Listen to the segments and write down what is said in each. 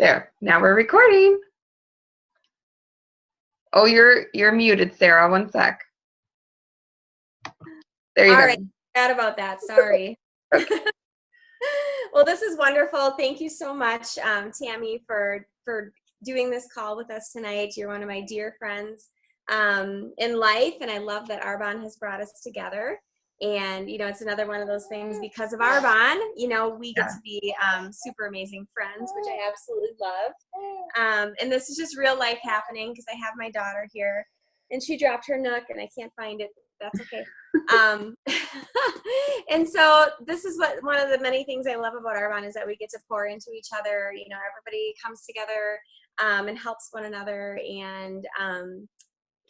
There. Now we're recording. Oh, you're muted, Sarah. One sec. There you All go. right. Forgot about that. Sorry. Well, this is wonderful. Thank you so much, Tami, for doing this call with us tonight. You're one of my dear friends in life, and I love that Arbonne has brought us together. And, you know, it's another one of those things because of Arbonne, you know, we get to be super amazing friends, which I absolutely love. And this is just real life happening because I have my daughter here, and she dropped her Nook, and I can't find it. That's okay. And so this is what one of the many things I love about Arbonne is that we get to pour into each other. You know, everybody comes together and helps one another. And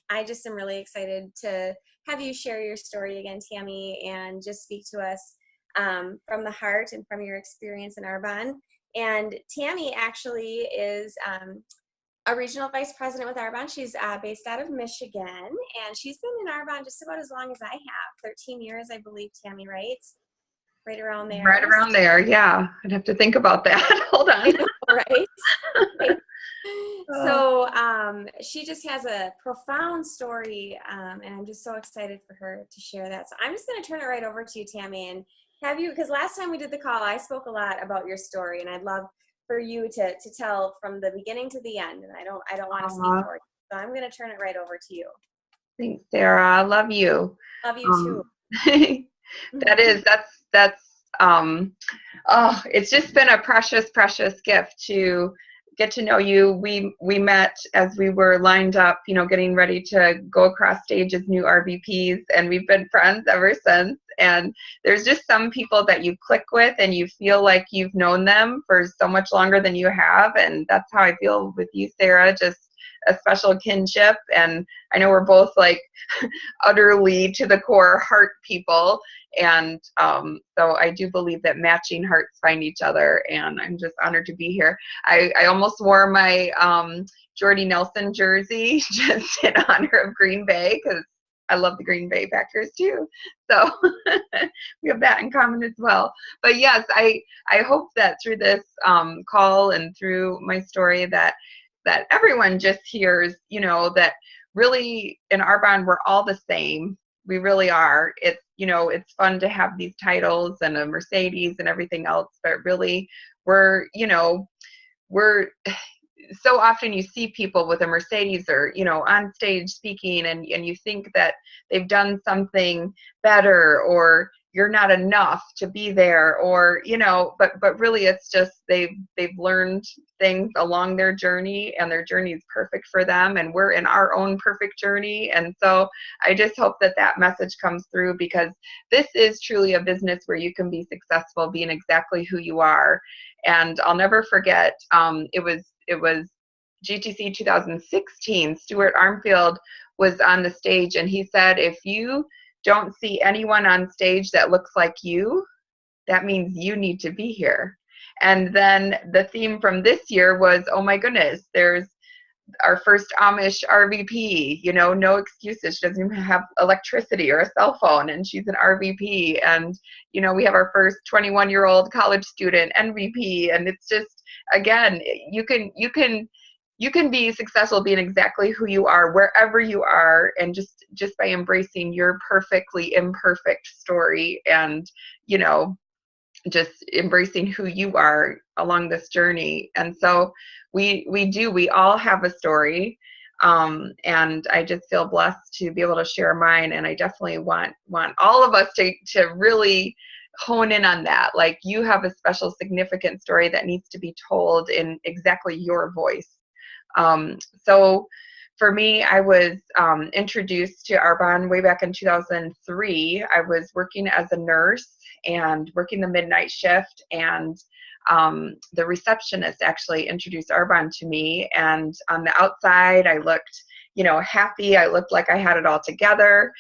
I just am really excited to have you share your story again, Tami, and just speak to us from the heart and from your experience in Arbonne. And Tami actually is a regional vice president with Arbonne. She's based out of Michigan, and she's been in Arbonne just about as long as I have, 13 years, I believe, Tami, right? Right around there. Right around there, yeah. I'd have to think about that. Hold on. I know, right? So she just has a profound story, and I'm just so excited for her to share that. So I'm just going to turn it right over to you, Tami, and have you, because last time we did the call, I spoke a lot about your story, and I'd love for you to tell from the beginning to the end, and I don't want to speak for you. So I'm going to turn it right over to you. Thanks, Sarah. I love you. Love you too. That's it's just been a precious gift to get to know you. We met as we were lined up, you know, getting ready to go across stage as new RVPs, and we've been friends ever since. And there's just some people that you click with and you feel like you've known them for so much longer than you have, and that's how I feel with you, Sarah. Just a special kinship, and I know we're both like utterly to the core heart people, and so I do believe that matching hearts find each other, and I'm just honored to be here. I almost wore my Jordy Nelson jersey just in honor of Green Bay, because I love the Green Bay Packers too, so we have that in common as well. But yes, I hope that through this call and through my story that everyone just hears, you know, that really in Arbonne we're all the same. We really are. It's, you know, it's fun to have these titles and a Mercedes and everything else, but really we're, you know, we're so often you see people with a Mercedes or, you know, on stage speaking, and you think that they've done something better, or you're not enough to be there, or, you know, but really it's just they've learned things along their journey, and their journey is perfect for them, and we're in our own perfect journey. And so I just hope that that message comes through, because this is truly a business where you can be successful being exactly who you are. And I'll never forget, it was GTC 2016. Stuart Armfield was on the stage, and he said, if you don't see anyone on stage that looks like you, that means you need to be here. And then the theme from this year was, oh my goodness, there's our first Amish RVP, you know, no excuses. She doesn't even have electricity or a cell phone, and she's an RVP. And, you know, we have our first 21-year-old college student MVP. And it's just, again, you can be successful being exactly who you are, wherever you are, and just by embracing your perfectly imperfect story, and, you know, just embracing who you are along this journey. And so we all have a story, and I just feel blessed to be able to share mine. And I definitely want all of us to really hone in on that. Like, you have a special, significant story that needs to be told in exactly your voice. So for me, I was introduced to Arbonne way back in 2003. I was working as a nurse and working the midnight shift, and the receptionist actually introduced Arbonne to me. And on the outside, I looked, you know, happy. I looked like I had it all together.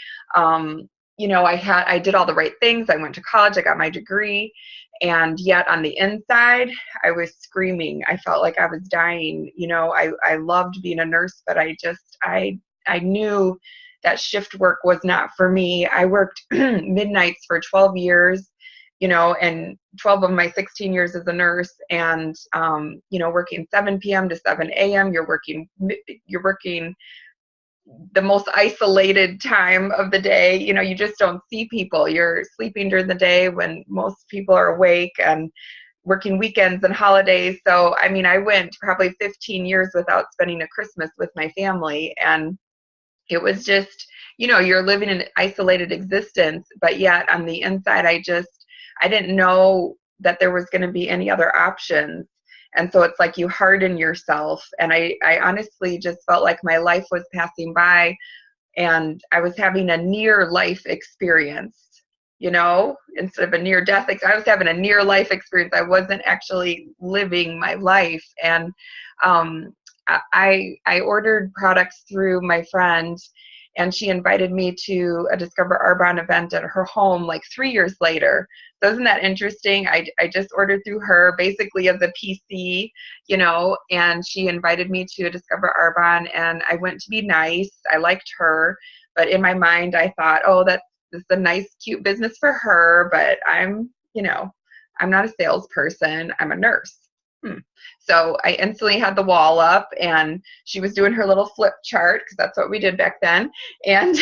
You know, I did all the right things. I went to college, I got my degree, and yet on the inside, I was screaming. I felt like I was dying. You know, I loved being a nurse, but I knew that shift work was not for me. I worked midnights for 12 years and 12 of my 16 years as a nurse, and, working 7 p.m. to 7 a.m. You're working the most isolated time of the day. You just don't see people. You're sleeping during the day when most people are awake, and working weekends and holidays. So, I went probably 15 years without spending a Christmas with my family. And it was just, you're living an isolated existence, but yet on the inside, I didn't know that there was going to be any other options. And so it's like you harden yourself. And I honestly just felt like my life was passing by, and I was having a near life experience, instead of a near death. I was having a near life experience. I wasn't actually living my life. And I ordered products through my friend, and she invited me to a Discover Arbonne event at her home like 3 years later. So isn't that interesting? I just ordered through her basically as a PC, and she invited me to a Discover Arbonne, and I went to be nice. I liked her, but in my mind I thought, oh, this is a nice, cute business for her, but I'm not a salesperson. I'm a nurse. So I instantly had the wall up, and she was doing her little flip chart, because that's what we did back then. And,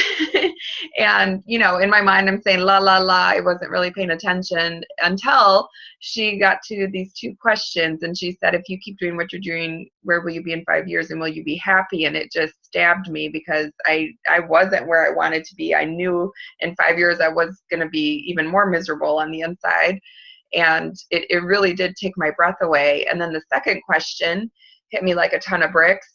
and, in my mind, I'm saying, la, la, la. I wasn't really paying attention until she got to these 2 questions. And she said, if you keep doing what you're doing, where will you be in 5 years, and will you be happy? And it just stabbed me, because I wasn't where I wanted to be. I knew in 5 years I was going to be even more miserable on the inside. And it really did take my breath away. And then the second question hit me like a ton of bricks.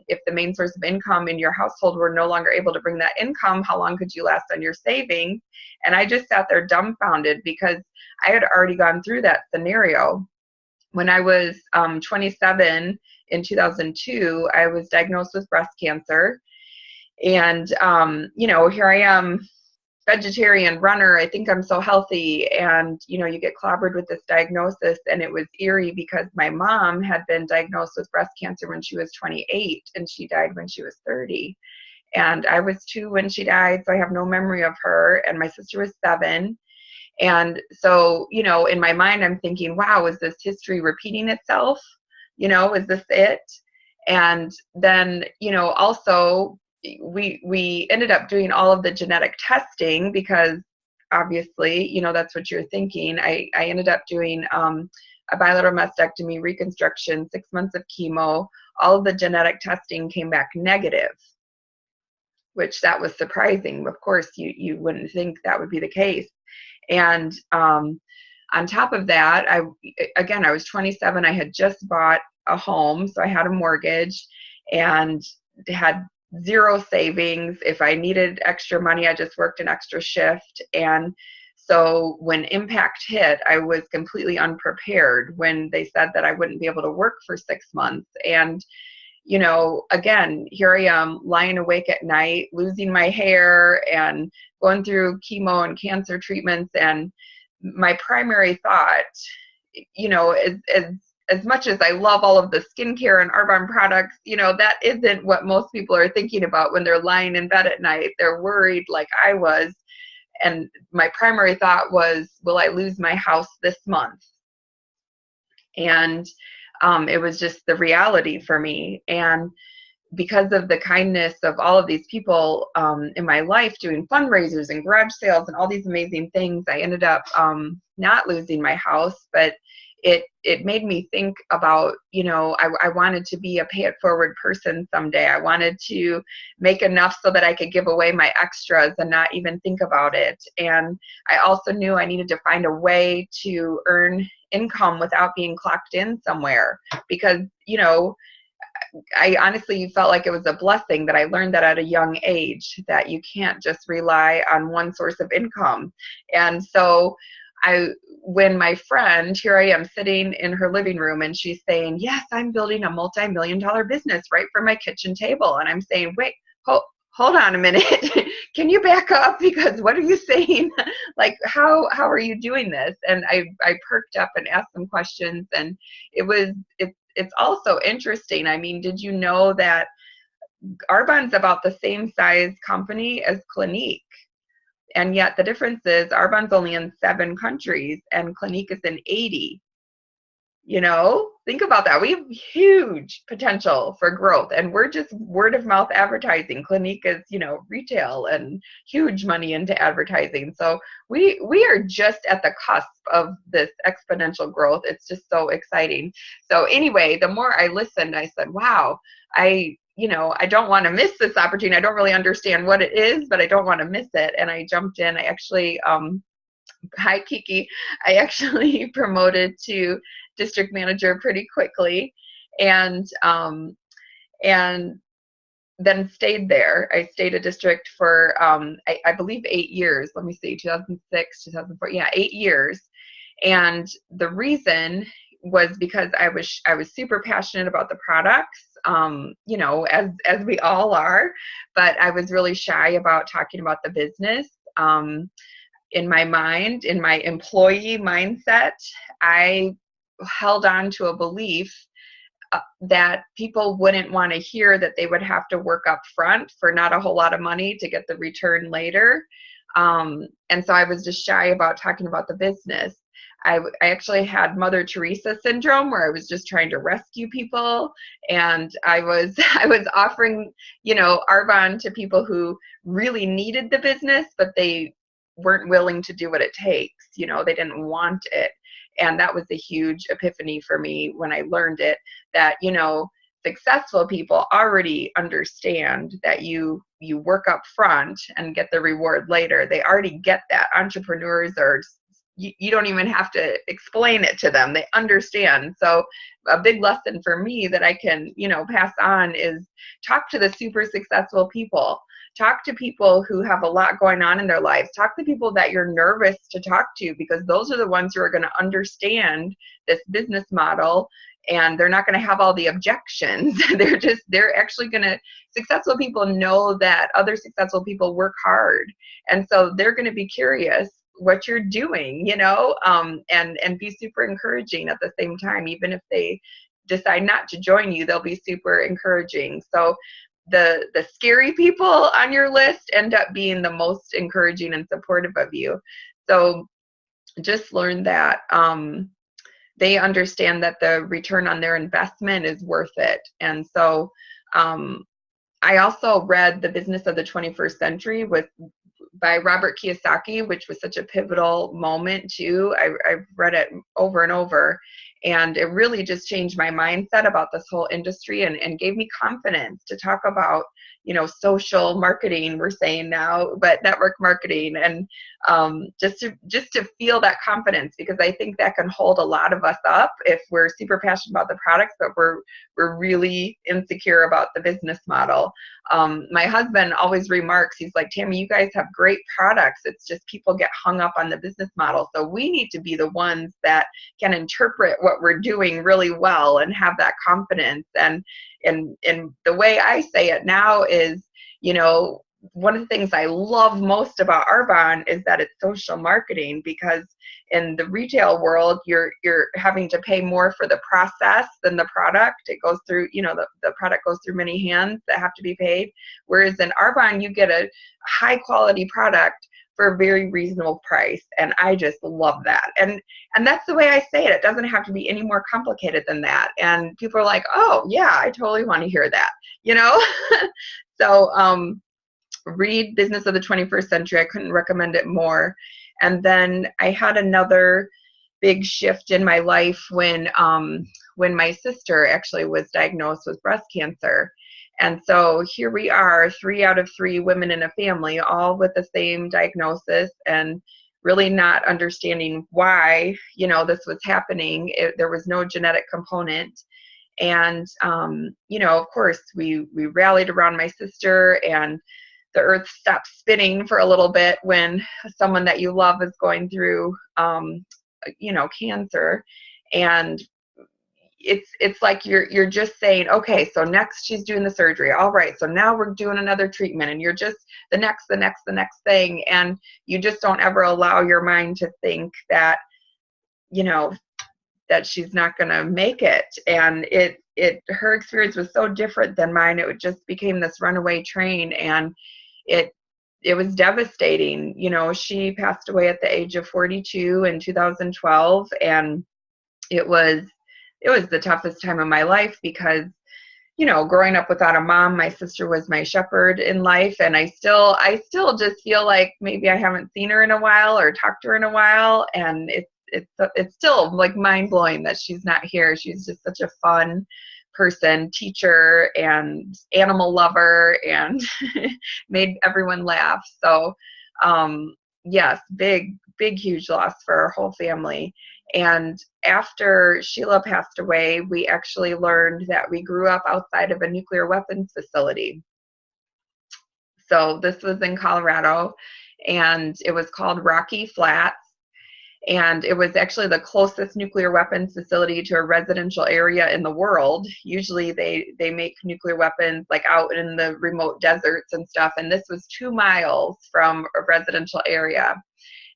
If the main source of income in your household were no longer able to bring that income, how long could you last on your savings? And I just sat there dumbfounded, because I had already gone through that scenario. When I was 27 in 2002, I was diagnosed with breast cancer. And, here I am, vegetarian runner. I think I'm so healthy. And, you get clobbered with this diagnosis. And it was eerie, because my mom had been diagnosed with breast cancer when she was 28, and she died when she was 30. And I was 2 when she died, so I have no memory of her. And my sister was 7. And so, in my mind, I'm thinking, wow, is this history repeating itself? Is this it? And then, also, we ended up doing all of the genetic testing, because obviously, that's what you're thinking. I ended up doing a bilateral mastectomy, reconstruction, 6 months of chemo. All of the genetic testing came back negative, which that was surprising. Of course, you wouldn't think that would be the case. And on top of that, I was 27. I had just bought a home, so I had a mortgage and had 0 savings. If I needed extra money, I just worked an extra shift. And so when impact hit, I was completely unprepared when they said that I wouldn't be able to work for 6 months. And, again, here I am lying awake at night, losing my hair, and going through chemo and cancer treatments. And my primary thought, as much as I love all of the skincare and Arbonne products, that isn't what most people are thinking about when they're lying in bed at night. They're worried like I was. And my primary thought was, will I lose my house this month? And it was just the reality for me. And because of the kindness of all of these people in my life doing fundraisers and garage sales and all these amazing things, I ended up not losing my house, but it made me think about, I wanted to be a pay it forward person someday. I wanted to make enough so that I could give away my extras and not even think about it. And I also knew I needed to find a way to earn income without being clocked in somewhere, because, I honestly felt like it was a blessing that I learned that at a young age, that you can't just rely on one source of income. And so when my friend, here I am sitting in her living room, and she's saying, yes, I'm building a multi-million-dollar business right from my kitchen table. And I'm saying, wait, hold on a minute. Can you back up? Because what are you saying? Like, how are you doing this? And I perked up and asked some questions, and it's also interesting. I mean, did you know that Arbonne's about the same size company as Clinique? And yet the difference is Arbonne's only in 7 countries and Clinique is in 80. You know, think about that. We have huge potential for growth, and we're just word of mouth advertising. Clinique is, you know, retail and huge money into advertising. So we are just at the cusp of this exponential growth. It's just so exciting. So anyway, the more I listened, I said, wow, I don't want to miss this opportunity. I don't really understand what it is, but I don't want to miss it. And I jumped in. I actually, hi Kiki, I actually promoted to district manager pretty quickly, and then stayed there. I stayed a district for I believe 8 years. Let me see, 2006, 2004, yeah, 8 years. And the reason was because I was super passionate about the products, you know, as we all are, but I was really shy about talking about the business. In my mind, in my employee mindset, I held on to a belief that people wouldn't want to hear that they would have to work up front for not a whole lot of money to get the return later. And so I was just shy about talking about the business. I actually had Mother Teresa syndrome, where I was just trying to rescue people, and I was offering, you know, Arbonne to people who really needed the business, but they weren't willing to do what it takes. You know, they didn't want it. And that was a huge epiphany for me when I learned it, that, you know, successful people already understand that you work up front and get the reward later. They already get that. Entrepreneurs are, you don't even have to explain it to them. They understand. So a big lesson for me that I can, you know, pass on is talk to the super successful people. Talk to people who have a lot going on in their lives. Talk to people that you're nervous to talk to, because those are the ones who are going to understand this business model, and they're not going to have all the objections. They're actually going to, successful people know that other successful people work hard. And so they're going to be curious what you're doing, you know, and be super encouraging at the same time. Even if they decide not to join you, they'll be super encouraging. So the scary people on your list end up being the most encouraging and supportive of you. So just learn that they understand that the return on their investment is worth it. And so I also read The Business of the 21st Century by Robert Kiyosaki, which was such a pivotal moment too. I've read it over and over, and it really just changed my mindset about this whole industry, and gave me confidence to talk about, you know, social marketing, we're saying now, but network marketing, and just to feel that confidence, because I think that can hold a lot of us up if we're super passionate about the products, but we're really insecure about the business model. My husband always remarks, he's like, Tami, you guys have great products. It's just people get hung up on the business model. So we need to be the ones that can interpret what we're doing really well and have that confidence. And the way I say it now is, you know, one of the things I love most about Arbonne is that it's social marketing, because in the retail world, you're having to pay more for the process than the product. It goes through, you know, the product goes through many hands that have to be paid. Whereas in Arbonne, you get a high quality product for a very reasonable price. And I just love that. And that's the way I say it. It doesn't have to be any more complicated than that. And people are like, oh yeah, I totally want to hear that, you know? So, read Business of the 21st Century. I couldn't recommend it more. And then I had another big shift in my life when my sister actually was diagnosed with breast cancer. And so here we are, 3 out of 3 women in a family, all with the same diagnosis, and really not understanding why, you know, this was happening. There was no genetic component. And, you know, of course, we rallied around my sister, and the earth stops spinning for a little bit when someone that you love is going through, you know, cancer. And it's like you're just saying, okay, so next she's doing the surgery. All right, so now we're doing another treatment, and you're just the next thing. And you just don't ever allow your mind to think that, you know, that she's not going to make it. And her experience was so different than mine. It just became this runaway train, and it it was devastating. You know, she passed away at the age of 42 in 2012, and it was the toughest time of my life because, you know, growing up without a mom, my sister was my shepherd in life, and I still just feel like maybe I haven't seen her in a while or talked to her in a while, and it's still like mind blowing that she's not here. She's just such a fun person, teacher, and animal lover, and made everyone laugh. So, yes, big, huge loss for our whole family. And after Sheila passed away, we actually learned that we grew up outside of a nuclear weapons facility. So this was in Colorado, and it was called Rocky Flats. And it was actually the closest nuclear weapons facility to a residential area in the world. Usually they make nuclear weapons like out in the remote deserts and stuff. And this was 2 miles from a residential area.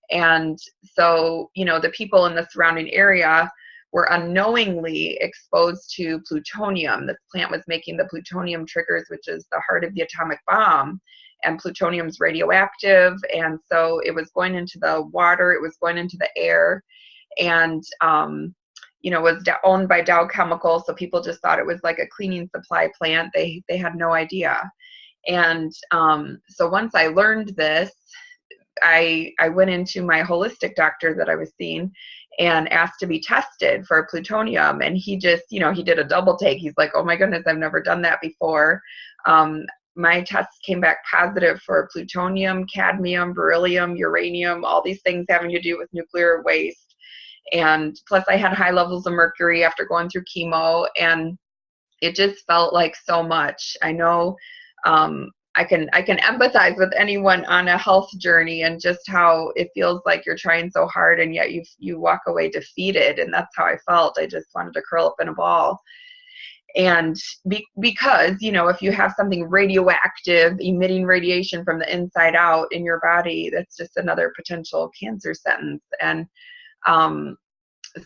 And so, you know, the people in the surrounding area were unknowingly exposed to plutonium. This plant was making the plutonium triggers, which is the heart of the atomic bomb. And plutonium's radioactive, and so it was going into the water, it was going into the air, and you know, was owned by Dow Chemical, so people just thought it was like a cleaning supply plant. They had no idea. And so once I learned this, I went into my holistic doctor that I was seeing and asked to be tested for plutonium, and he just, you know, he did a double take. He's like, oh my goodness, I've never done that before. My tests came back positive for plutonium, cadmium, beryllium, uranium, all these things having to do with nuclear waste. And plus I had high levels of mercury after going through chemo, and it just felt like so much. I know I can empathize with anyone on a health journey, and just how it feels like you're trying so hard and yet you walk away defeated. And that's how I felt. I just wanted to curl up in a ball. And because, you know, if you have something radioactive emitting radiation from the inside out in your body, that's just another potential cancer sentence. And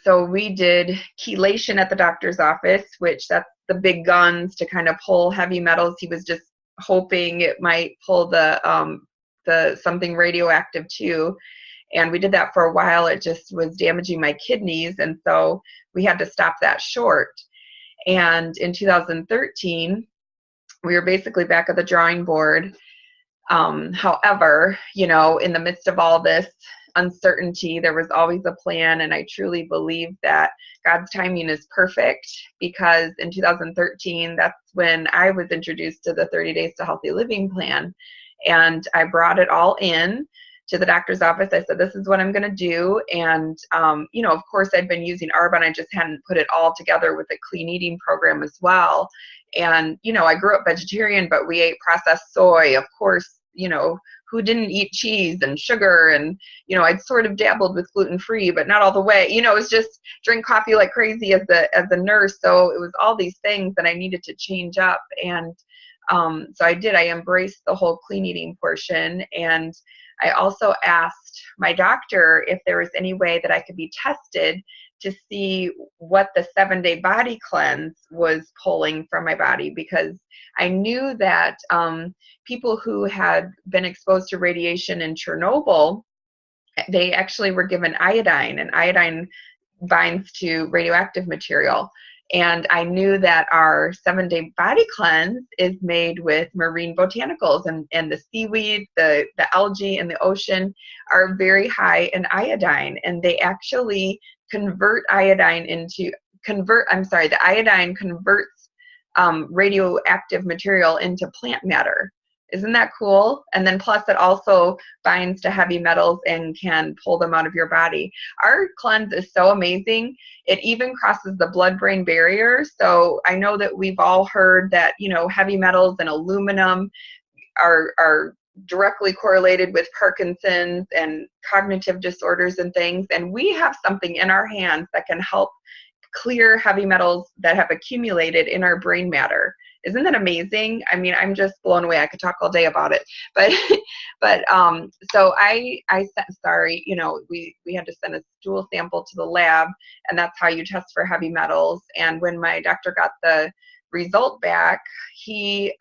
so we did chelation at the doctor's office, which that's the big guns to kind of pull heavy metals. He was just hoping it might pull the something radioactive too. And we did that for a while. It just was damaging my kidneys, and so we had to stop that short. And in 2013, we were basically back at the drawing board. However, you know, in the midst of all this uncertainty, there was always a plan. And I truly believe that God's timing is perfect, because in 2013, that's when I was introduced to the 30 Days to Healthy Living plan. And I brought it all in to the doctor's office. I said, this is what I'm going to do. And, you know, of course, I'd been using Arbonne. I just hadn't put it all together with a clean eating program as well. And, you know, I grew up vegetarian, but we ate processed soy. Of course, you know, who didn't eat cheese and sugar? And, you know, I'd sort of dabbled with gluten-free, but not all the way. You know, it was just drink coffee like crazy as the nurse. So it was all these things that I needed to change up. And so I did. I embraced the whole clean eating portion. And I also asked my doctor if there was any way that I could be tested to see what the 7-day body cleanse was pulling from my body, because I knew that people who had been exposed to radiation in Chernobyl, they actually were given iodine, and iodine binds to radioactive material. And I knew that our 7-day body cleanse is made with marine botanicals, and the seaweed, the algae in the ocean are very high in iodine, and they actually the iodine converts radioactive material into plant matter. Isn't that cool? And then plus it also binds to heavy metals and can pull them out of your body. Our cleanse is so amazing. It even crosses the blood-brain barrier. So I know that we've all heard that, you know, heavy metals and aluminum are directly correlated with Parkinson's and cognitive disorders and things. And we have something in our hands that can help clear heavy metals that have accumulated in our brain matter. Isn't that amazing? I mean, I'm just blown away. I could talk all day about it. But so I sent, you know, we had to send a stool sample to the lab, and that's how you test for heavy metals. And when my doctor got the result back, he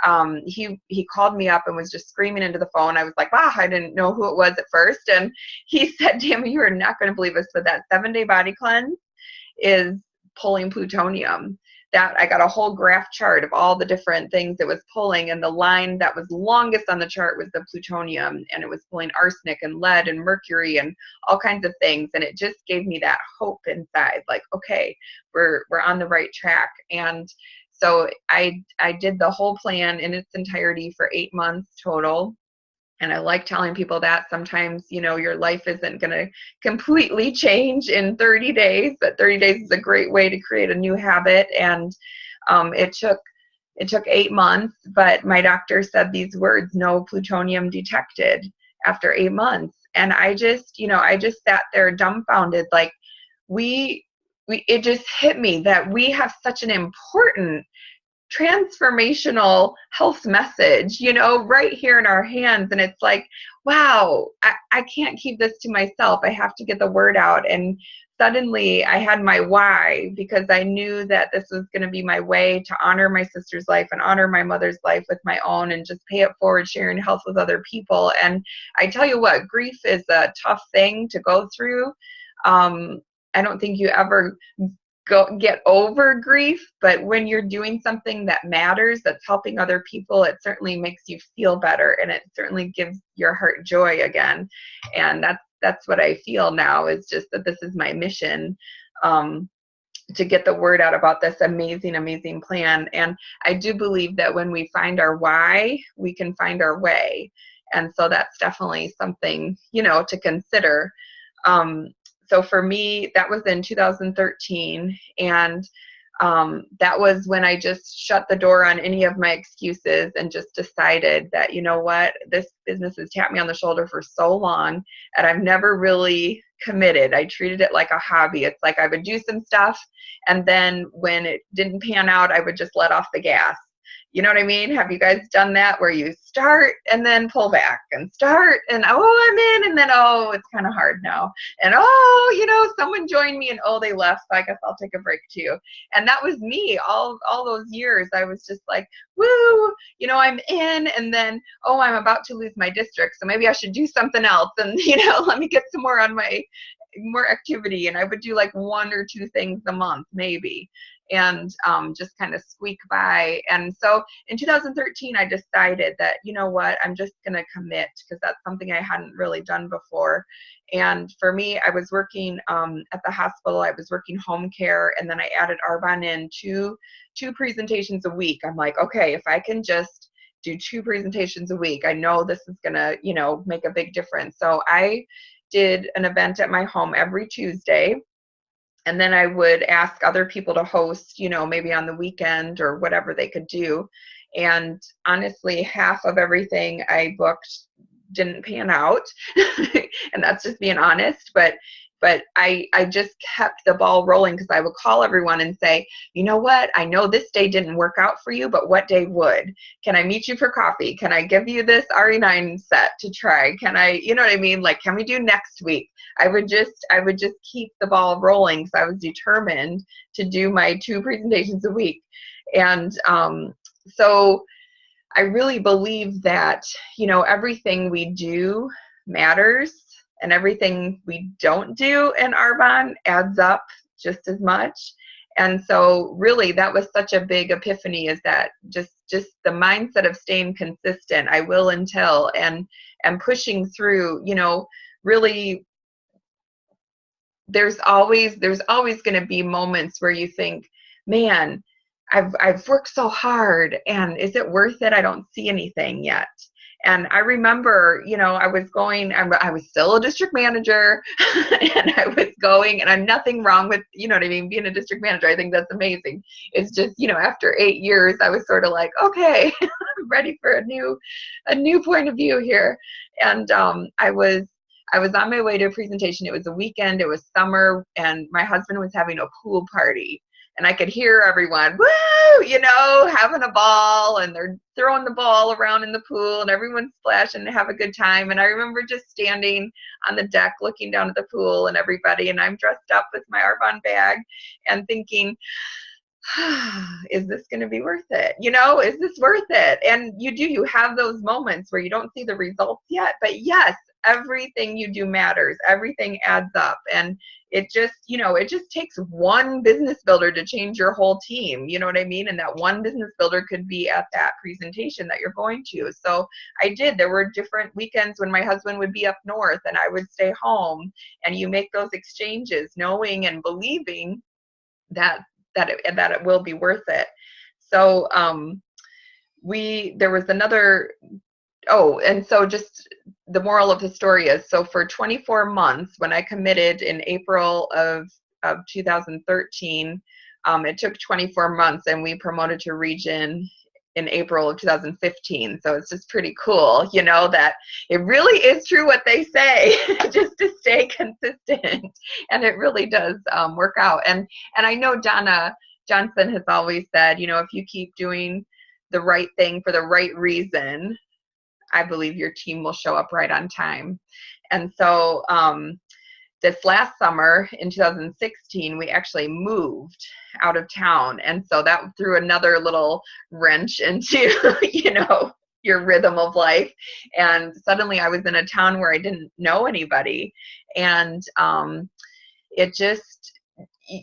called me up and was just screaming into the phone. I was like, wow, I didn't know who it was at first. And he said, Tami, you are not going to believe this, but that 7-day body cleanse is pulling plutonium. That I got a whole graph chart of all the different things it was pulling, and the line that was longest on the chart was the plutonium, and it was pulling arsenic and lead and mercury and all kinds of things. And it just gave me that hope inside, like, okay, we're on the right track. And so I did the whole plan in its entirety for 8 months total. And I like telling people that sometimes, you know, your life isn't going to completely change in 30 days, but 30 days is a great way to create a new habit. And it took 8 months, but my doctor said these words, no plutonium detected, after 8 months. And I just sat there dumbfounded, like it just hit me that we have such an important transformational health message, you know, right here in our hands. And it's like, wow, I can't keep this to myself. I have to get the word out. And suddenly I had my why, because I knew that this was going to be my way to honor my sister's life and honor my mother's life with my own, and just pay it forward, sharing health with other people. And I tell you what, grief is a tough thing to go through. I don't think you ever get over grief, but when you're doing something that matters, that's helping other people, it certainly makes you feel better, and it certainly gives your heart joy again. And that's what I feel now, is just that this is my mission, to get the word out about this amazing plan. And I do believe that when we find our why, we can find our way. And so that's definitely something, you know, to consider. So for me, that was in 2013, and that was when I just shut the door on any of my excuses and just decided that, you know what, this business has tapped me on the shoulder for so long, and I've never really committed. I treated it like a hobby. It's like I would do some stuff, and then when it didn't pan out, I would just let off the gas. You know what I mean? Have you guys done that, where you start and then pull back and start and, oh, I'm in, and then, oh, it's kind of hard now. And, oh, you know, someone joined me and, oh, they left, so I guess I'll take a break too. And that was me all those years. I was just like, woo, you know, I'm in, and then, oh, I'm about to lose my district, so maybe I should do something else, and, you know, let me get some more on my more activity. And I would do like 1 or 2 things a month maybe, and just kind of squeak by. And so in 2013, I decided that, you know what, I'm just going to commit, because that's something I hadn't really done before. And for me, I was working at the hospital. I was working home care, and then I added Arbonne in two presentations a week. I'm like, okay, if I can just do 2 presentations a week, I know this is going to, you know, make a big difference. So I did an event at my home every Tuesday. And then I would ask other people to host, you know, maybe on the weekend or whatever they could do. And honestly, half of everything I booked didn't pan out. And that's just being honest. But I just kept the ball rolling, because I would call everyone and say, you know what, I know this day didn't work out for you, but what day would? Can I meet you for coffee? Can I give you this RE9 set to try? Can I, you know what I mean? Like, can we do next week? I would just keep the ball rolling, because I was determined to do my 2 presentations a week. And so I really believe that, you know, everything we do matters, and everything we don't do in Arbonne adds up just as much. And so really that was such a big epiphany, is that just the mindset of staying consistent, I will until, and pushing through, you know, really there's always going to be moments where you think, man, I've worked so hard, and is it worth it? I don't see anything yet. And I remember, you know, I was still a district manager, and I was going, and I'm nothing wrong with, you know what I mean, being a district manager. I think that's amazing. It's just, you know, after 8 years, I was sort of like, okay, I'm ready for a new point of view here. And I was on my way to a presentation. It was a weekend, it was summer, and my husband was having a pool party. And I could hear everyone, woo, you know, having a ball, and they're throwing the ball around in the pool, and everyone's splashing and have a good time. And I remember just standing on the deck looking down at the pool and everybody, and I'm dressed up with my Arbonne bag and thinking, is this going to be worth it? You know, is this worth it? And you have those moments where you don't see the results yet, but yes, everything you do matters. Everything adds up. And it just, it just takes one business builder to change your whole team. You know what I mean? And that one business builder could be at that presentation that you're going to. So there were different weekends when my husband would be up north and I would stay home, and you make those exchanges knowing and believing that it will be worth it. So there was another, and so just the moral of the story is, so for 24 months, when I committed in April of 2013, it took 24 months, and we promoted to region in April of 2015. So it's just pretty cool, that it really is true what they say, just to stay consistent. And it really does work out. And I know Donna Johnson has always said, if you keep doing the right thing for the right reason, I believe your team will show up right on time. And so this last summer in 2016, we actually moved out of town. And so that threw another little wrench into, your rhythm of life. And suddenly I was in a town where I didn't know anybody. And it just,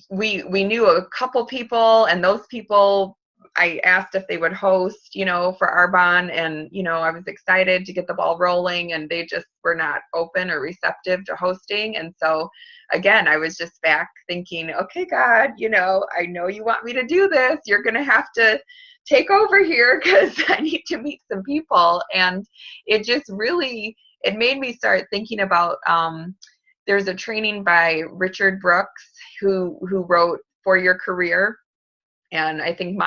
we knew a couple people, and those people, I asked if they would host, for Arbonne, and, I was excited to get the ball rolling, and they just were not open or receptive to hosting. And so again, I was just back thinking, okay, God, I know you want me to do this. You're going to have to take over here, because I need to meet some people. And it just really, it made me start thinking about, there's a training by Richard Brooks, who wrote For Your Career. And I think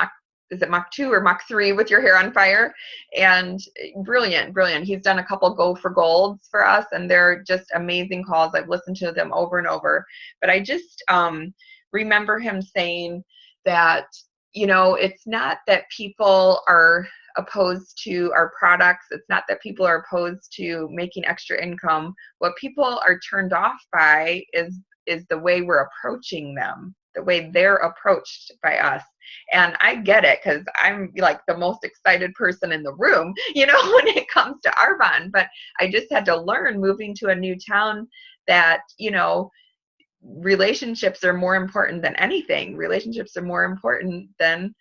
is it Mach 2 or Mach 3 with Your Hair on Fire? And brilliant. He's done a couple Go for Golds for us, and they're just amazing calls. I've listened to them over and over. But I just remember him saying that, it's not that people are opposed to our products. It's not that people are opposed to making extra income. What people are turned off by is the way we're approaching them, the way they're approached by us. And I get it, because I'm like the most excited person in the room, when it comes to Arbonne. But I just had to learn, moving to a new town, that, relationships are more important than anything. Relationships are more important than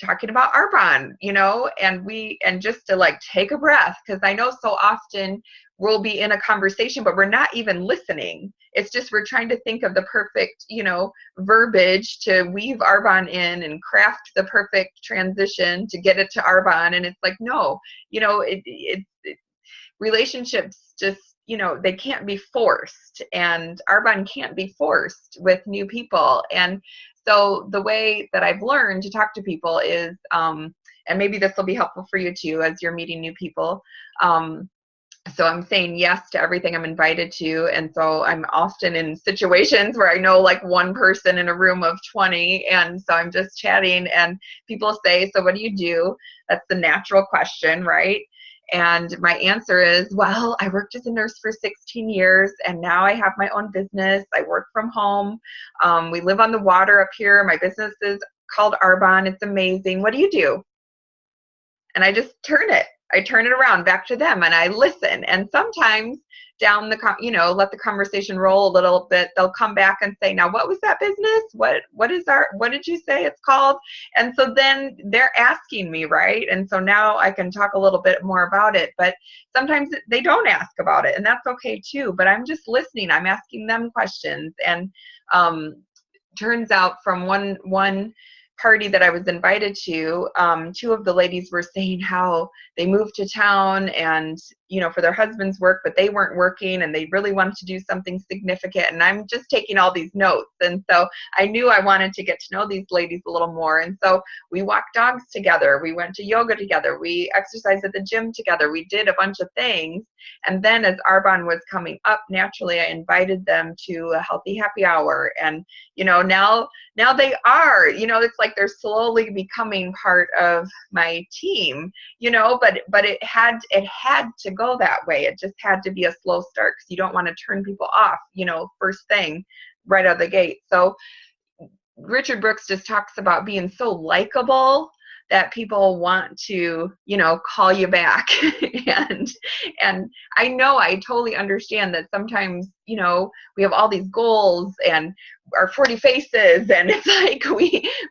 talking about Arbonne, and just to like take a breath, because I know so often we'll be in a conversation, but we're not even listening. It's just, we're trying to think of the perfect, verbiage to weave Arbonne in and craft the perfect transition to get it to Arbonne. And it's like, no, relationships just, they can't be forced, and Arbonne can't be forced with new people. And so the way that I've learned to talk to people is, and maybe this will be helpful for you too, as you're meeting new people. So I'm saying yes to everything I'm invited to. And so I'm often in situations where I know like one person in a room of 20. And so I'm just chatting, and people say, so what do you do? That's the natural question, right? And my answer is, well, I worked as a nurse for 16 years, and now I have my own business. I work from home. We live on the water up here. My business is called Arbonne. It's amazing. What do you do? And I just turn it around back to them, and I listen. And sometimes down let the conversation roll a little bit. They'll come back and say, now, what was that business? What did you say it's called? And so then they're asking me, right? And so now I can talk a little bit more about it, but sometimes they don't ask about it, and that's okay too. But I'm just listening. I'm asking them questions. And turns out from one party that I was invited to, two of the ladies were saying how they moved to town and, for their husband's work, but they weren't working, and they really wanted to do something significant. And I'm just taking all these notes. And so I knew I wanted to get to know these ladies a little more. And so we walked dogs together. We went to yoga together. We exercised at the gym together. We did a bunch of things. And then as Arbonne was coming up, naturally, I invited them to a healthy happy hour. And, now they are, it's like they're slowly becoming part of my team, but it had to go that way. It just had to be a slow start, because you don't want to turn people off, first thing right out of the gate. So Richard Brooks just talks about being so likable that people want to, you know, call you back. and I know, I totally understand that sometimes, you know, we have all these goals and our 40 faces, and it's like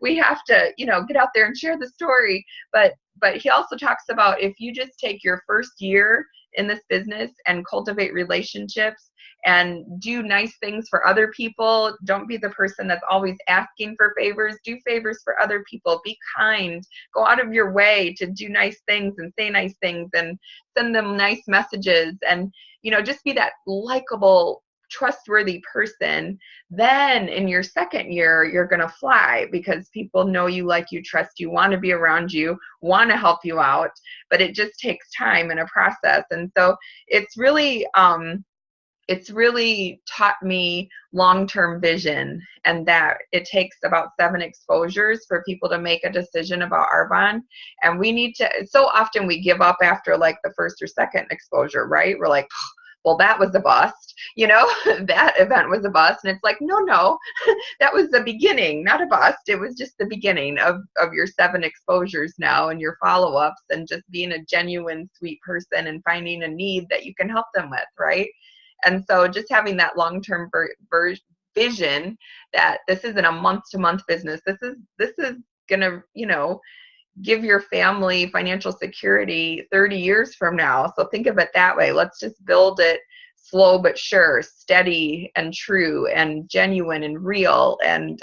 we have to, you know, get out there and share the story. But he also talks about, if you just take your first year in this business and cultivate relationships and do nice things for other people. Don't be the person that's always asking for favors. Do favors for other people. Be kind. Go out of your way to do nice things and say nice things and send them nice messages, and, you know, just be that likable, trustworthy person. Then in your second year, you're going to fly, because people know you, like you, trust you, want to be around you, want to help you out. But it just takes time and a process. And so it's really taught me long-term vision, and that it takes about 7 exposures for people to make a decision about Arbonne. And we need to, so often we give up after like the first or second exposure, right? We're like, well, that was a bust, you know, that event was a bust. And it's like, no, that was the beginning, not a bust. It was just the beginning of your 7 exposures now, and your follow-ups, and just being a genuine, sweet person and finding a need that you can help them with, right? And so just having that long-term vision that this isn't a month-to-month business. This is going to, you know, give your family financial security 30 years from now. So think of it that way. Let's just build it slow but sure, steady and true and genuine and real, and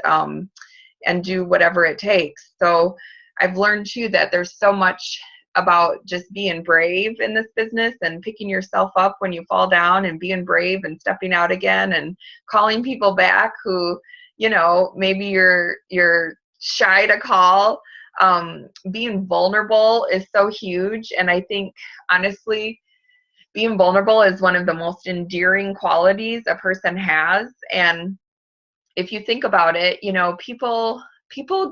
do whatever it takes. So I've learned too that there's so much about just being brave in this business, and picking yourself up when you fall down, and being brave and stepping out again, and calling people back who, you know, maybe you're shy to call. Being vulnerable is so huge. And I think, honestly, being vulnerable is one of the most endearing qualities a person has. And if you think about it, you know, people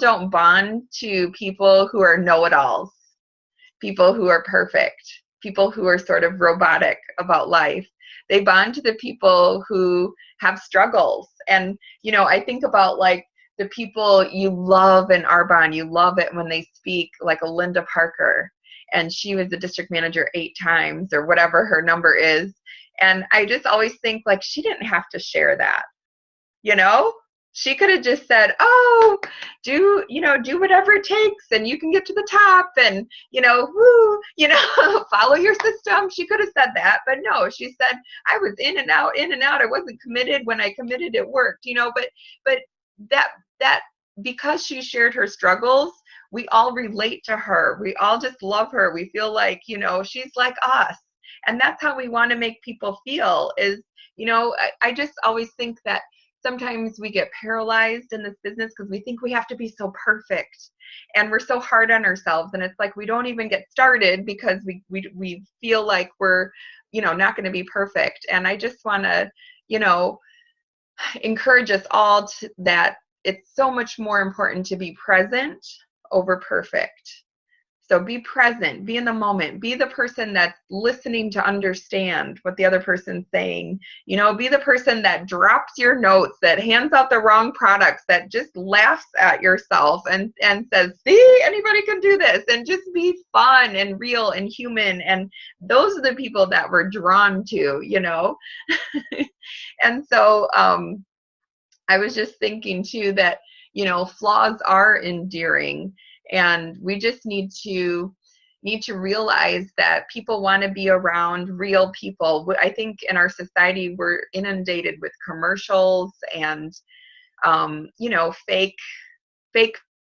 don't bond to people who are know-it-alls, people who are perfect, people who are sort of robotic about life. They bond to the people who have struggles. And, you know, I think about like the people you love in Arbonne. You love it when they speak, like a Linda Parker, and she was the district manager 8 times or whatever her number is. And I just always think, like, she didn't have to share that, you know? She could have just said, oh, do whatever it takes, and you can get to the top, and, you know, woo, you know, follow your system. She could have said that, but no, she said, I was in and out. I wasn't committed. When I committed, it worked, you know, but that because she shared her struggles, we all relate to her. We all just love her. We feel like, you know, she's like us. And that's how we want to make people feel is, you know, I just always think that sometimes we get paralyzed in this business because we think we have to be so perfect, and we're so hard on ourselves. And it's like, we don't even get started because we feel like we're, you know, not going to be perfect. And I just want to, you know, encourage us all that it's so much more important to be present over perfect. So be present, be in the moment, be the person that's listening to understand what the other person's saying. You know, be the person that drops your notes, that hands out the wrong products, that just laughs at yourself and says, see, anybody can do this, and just be fun and real and human. And those are the people that we're drawn to, you know. And so I was just thinking too that, you know, flaws are endearing. And we just need to realize that people want to be around real people. I think in our society, we're inundated with commercials and, you know, fake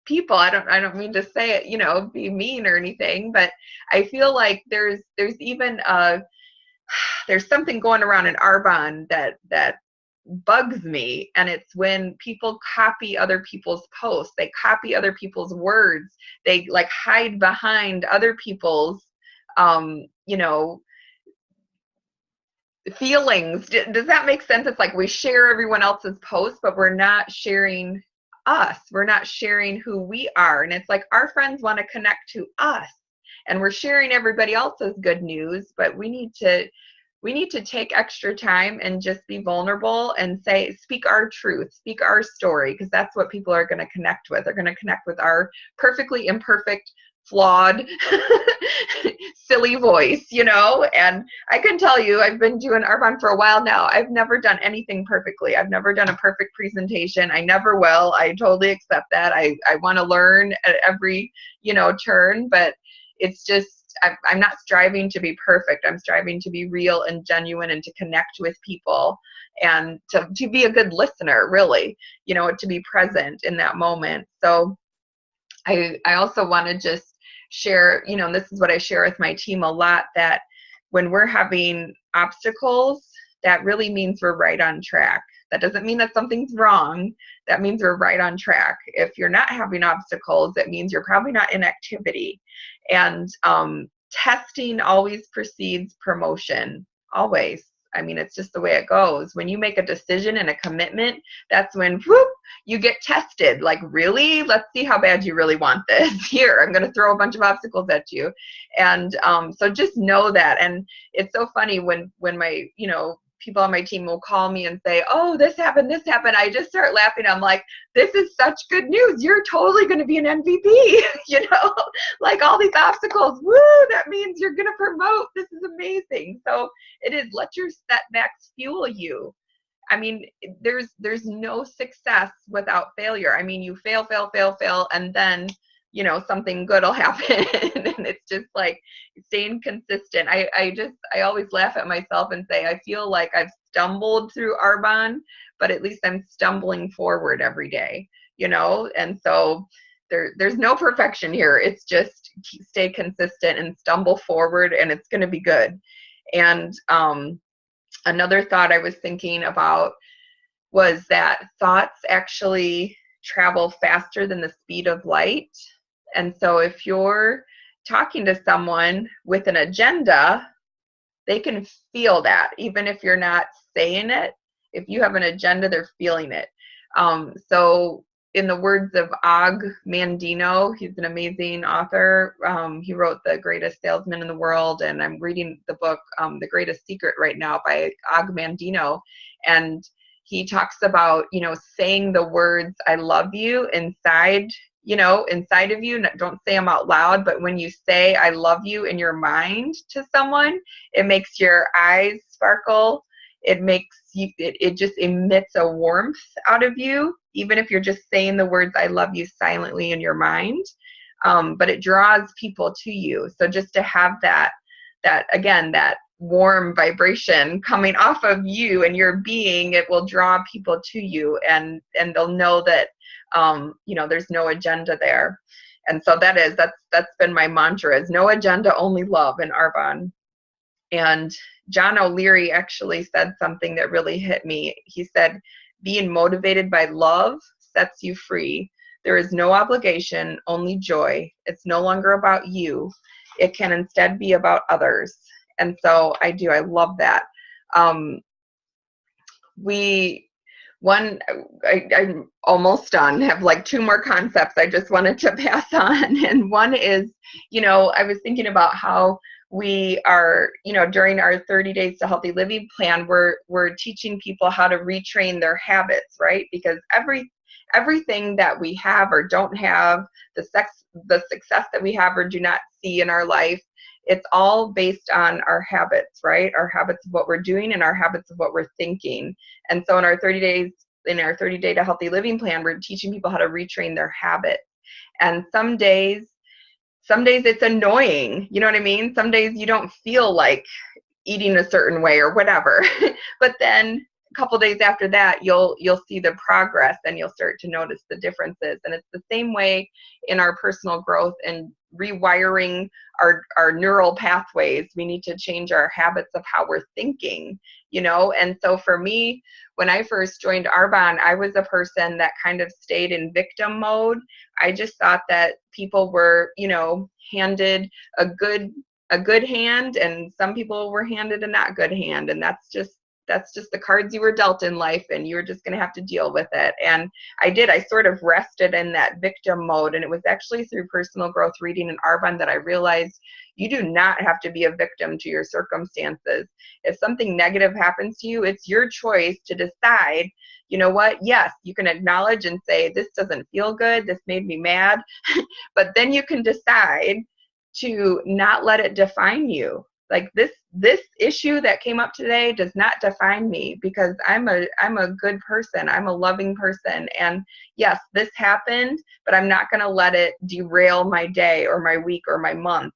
people. I don't mean to say it, you know, be mean or anything, but I feel like there's even there's something going around in Arbonne that bugs me, and it's when people copy other people's posts. They copy other people's words. They like hide behind other people's you know, feelings. Does that make sense? It's like we share everyone else's posts, but we're not sharing us. We're not sharing who we are. And it's like our friends want to connect to us, and we're sharing everybody else's good news, but we need to we need to take extra time and just be vulnerable and speak our truth, speak our story, because that's what people are going to connect with. They're going to connect with our perfectly imperfect, flawed, silly voice, and I can tell you, I've been doing Arbonne for a while now. I've never done anything perfectly. I've never done a perfect presentation. I never will. I totally accept that. I want to learn at every, turn, but it's just, I'm not striving to be perfect. I'm striving to be real and genuine and to connect with people and to be a good listener, really, to be present in that moment. So I also want to just share, this is what I share with my team a lot, that when we're having obstacles, that really means we're right on track. That doesn't mean that something's wrong. That means we're right on track. If you're not having obstacles, that means you're probably not in activity. And testing always precedes promotion, always. I mean, it's just the way it goes. When you make a decision and a commitment, that's when, whoop, you get tested. Like, really? Let's see how bad you really want this. Here, I'm going to throw a bunch of obstacles at you. And so just know that. And it's so funny when my, people on my team will call me and say, oh, this happened. I just start laughing. I'm like, this is such good news. You're totally going to be an MVP, like all these obstacles. Woo, that means you're going to promote. This is amazing. So it is, let your setbacks fuel you. I mean, there's no success without failure. I mean, you fail, and then, something good will happen. And it's just like staying consistent. I always laugh at myself and say, I feel like I've stumbled through Arbonne, but at least I'm stumbling forward every day, and so there's no perfection here. It's just stay consistent and stumble forward, and it's going to be good. And another thought I was thinking about was that thoughts actually travel faster than the speed of light. And so if you're talking to someone with an agenda, they can feel that, even if you're not saying it. If you have an agenda, they're feeling it. So in the words of Og Mandino, he's an amazing author. He wrote The Greatest Salesman in the World, and I'm reading the book, The Greatest Secret right now by Og Mandino. And he talks about, saying the words, I love you inside of you. Don't say them out loud, but when you say I love you in your mind to someone, it makes your eyes sparkle. It makes you, it just emits a warmth out of you, even if you're just saying the words I love you silently in your mind. But it draws people to you. So just to have that warm vibration coming off of you and your being, it will draw people to you, and they'll know that there's no agenda there. And so that's been my mantra, is no agenda, only love in Arbonne. And John O'Leary actually said something that really hit me. He said, being motivated by love sets you free. There is no obligation, only joy. It's no longer about you. It can instead be about others. And so I love that. I'm almost done. Have like two more concepts I just wanted to pass on. And one is, I was thinking about how we are, during our 30 Days to Healthy Living plan, we're teaching people how to retrain their habits, right? Because everything that we have or don't have, the success that we have or do not see in our life, it's all based on our habits, right? Our habits of what we're doing and our habits of what we're thinking. And so in our 30 Day to Healthy Living plan, we're teaching people how to retrain their habits. And some days it's annoying. You know what I mean? Some days you don't feel like eating a certain way or whatever. But then a couple days after that, you'll see the progress and you'll start to notice the differences. And it's the same way in our personal growth and rewiring our neural pathways. We need to change our habits of how we're thinking, And so for me, when I first joined Arbonne, I was a person that kind of stayed in victim mode. I just thought that people were, handed a good hand, and some people were handed a not good hand. And that's just That's just the cards you were dealt in life, and you're just going to have to deal with it. And I did. I sort of rested in that victim mode. And it was actually through personal growth reading in Arbonne that I realized you do not have to be a victim to your circumstances. If something negative happens to you, it's your choice to decide, you know what? Yes, you can acknowledge and say, this doesn't feel good. This made me mad. But then you can decide to not let it define you. Like this issue that came up today does not define me, because I'm a good person. I'm a loving person. And yes, this happened, but I'm not going to let it derail my day or my week or my month.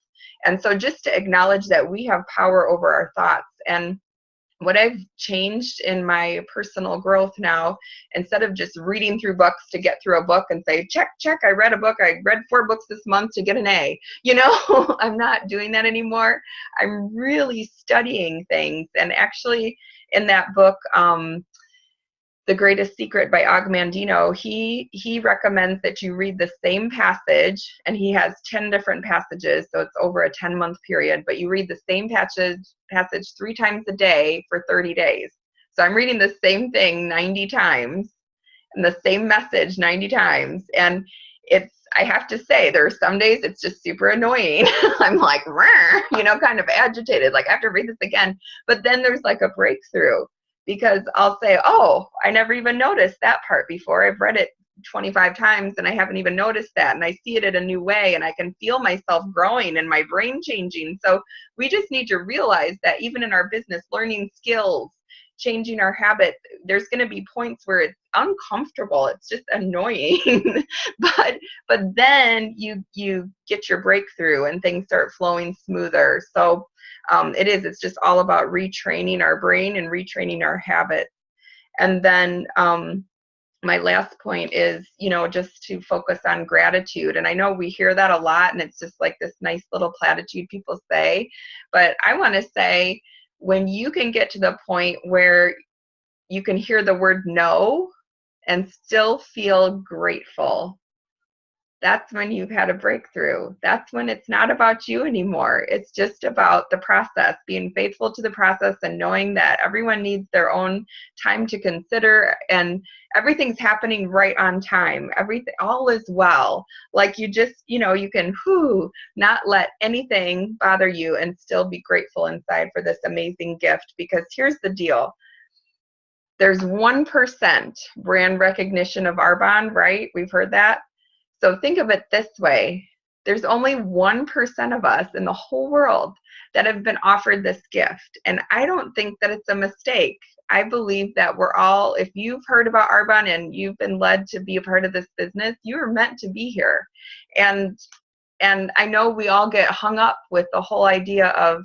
And so just to acknowledge that we have power over our thoughts. And what I've changed in my personal growth now, instead of just reading through books to get through a book and say, check, I read a book, I read 4 books this month to get an A, I'm not doing that anymore. I'm really studying things. And actually in that book, The Greatest Secret by Og Mandino, he recommends that you read the same passage, and he has 10 different passages, so it's over a 10-month period, but you read the same passage 3 times a day for 30 days. So I'm reading the same thing 90 times and the same message 90 times. And I have to say, there are some days it's just super annoying. I'm like, kind of agitated, like I have to read this again. But then there's like a breakthrough, because I'll say, oh, I never even noticed that part before. I've read it 25 times and I haven't even noticed that. And I see it in a new way, and I can feel myself growing and my brain changing. So we just need to realize that even in our business, learning skills, changing our habits, there's going to be points where it's uncomfortable. It's just annoying. but then you get your breakthrough and things start flowing smoother. So it's just all about retraining our brain and retraining our habits. And then my last point is, just to focus on gratitude. And I know we hear that a lot, and it's just like this nice little platitude people say, but I want to say, when you can get to the point where you can hear the word no and still feel grateful, that's when you've had a breakthrough. That's when it's not about you anymore. It's just about the process, being faithful to the process and knowing that everyone needs their own time to consider, and everything's happening right on time. Everything, all is well. Like you just, you can not let anything bother you and still be grateful inside for this amazing gift. Because here's the deal. There's 1% brand recognition of Arbonne, right? We've heard that. So think of it this way. There's only 1% of us in the whole world that have been offered this gift. And I don't think that it's a mistake. I believe that we're all, if you've heard about Arbonne and you've been led to be a part of this business, you are meant to be here. And I know we all get hung up with the whole idea of,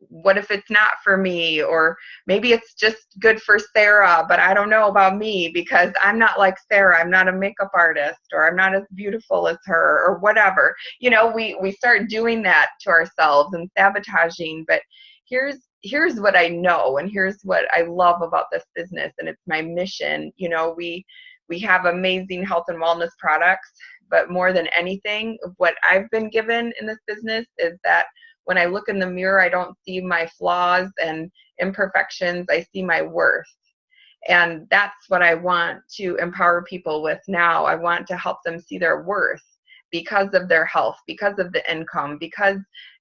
what if it's not for me? Or maybe it's just good for Sarah, but I don't know about me because I'm not like Sarah. I'm not a makeup artist, or I'm not as beautiful as her, or whatever. We start doing that to ourselves and sabotaging. But here's what I know, and here's what I love about this business, and it's my mission. We have amazing health and wellness products, but more than anything, what I've been given in this business is that when I look in the mirror, I don't see my flaws and imperfections. I see my worth. And that's what I want to empower people with now. I want to help them see their worth because of their health, because of the income, because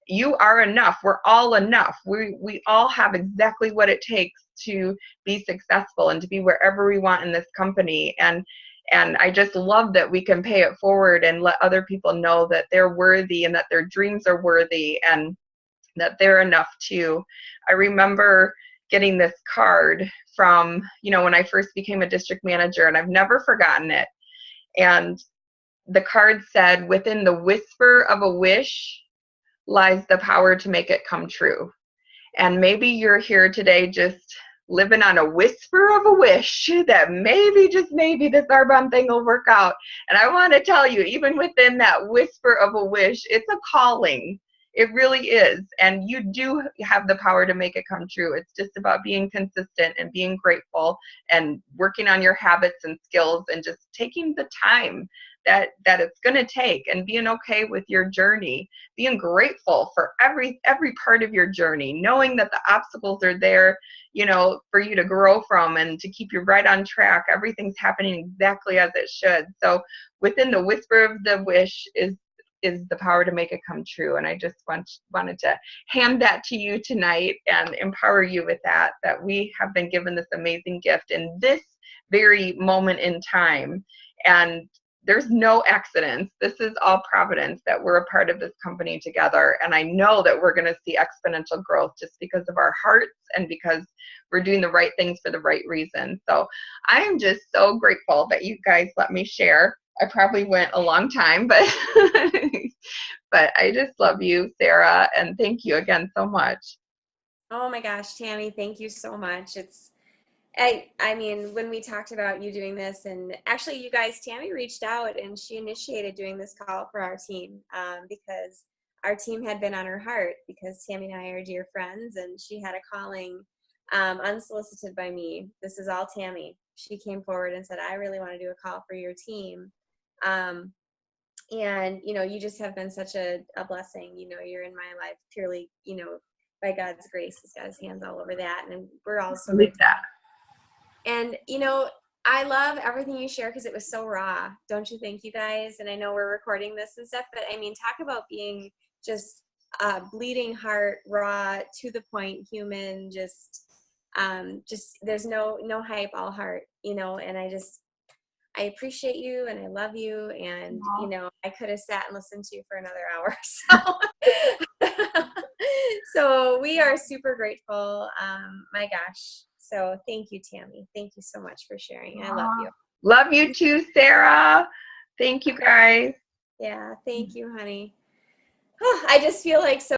you are enough. We're all enough. We all have exactly what it takes to be successful and to be wherever we want in this company. And I just love that we can pay it forward and let other people know that they're worthy and that their dreams are worthy and that they're enough too. I remember getting this card from, when I first became a district manager, and I've never forgotten it. And the card said, "Within the whisper of a wish lies the power to make it come true." And maybe you're here today just living on a whisper of a wish that maybe, just maybe, this Arbonne thing will work out. And I want to tell you, even within that whisper of a wish, it's a calling. It really is. And you do have the power to make it come true. It's just about being consistent and being grateful and working on your habits and skills and just taking the time. that it's going to take, and being okay with your journey, being grateful for every part of your journey, knowing that the obstacles are there, you know, for you to grow from and to keep you right on track. Everything's happening exactly as it should. So within the whisper of the wish is the power to make it come true. And I just wanted to hand that to you tonight and empower you with that we have been given this amazing gift in this very moment in time. And there's no accidents. This is all providence that we're a part of this company together. And I know that we're going to see exponential growth just because of our hearts and because we're doing the right things for the right reason. So I am just so grateful that you guys let me share. I probably went a long time, but but I just love you, Sarah, and thank you again so much. Oh my gosh, Tami, thank you so much. I mean, when we talked about you doing this, and actually you guys, Tami reached out and she initiated doing this call for our team, because our team had been on her heart, because Tami and I are dear friends, and she had a calling unsolicited by me. This is all Tami. She came forward and said, I really want to do a call for your team. And, you know, you just have been such a blessing. You know, you're in my life purely, you know, by God's grace. He's got his hands all over that. And we're all so grateful. And, you know, I love everything you share because it was so raw. Don't you think, you guys? And I know we're recording this and stuff, but I mean, talk about being just bleeding heart, raw, to the point, human, just there's no hype, all heart, you know. And I appreciate you and I love you. And, you know, I could have sat and listened to you for another hour. So we are super grateful. My gosh. So thank you, Tami. Thank you so much for sharing. I love you. Love you too, Sarah. Thank you, guys. Yeah. Thank you, honey. I just feel like so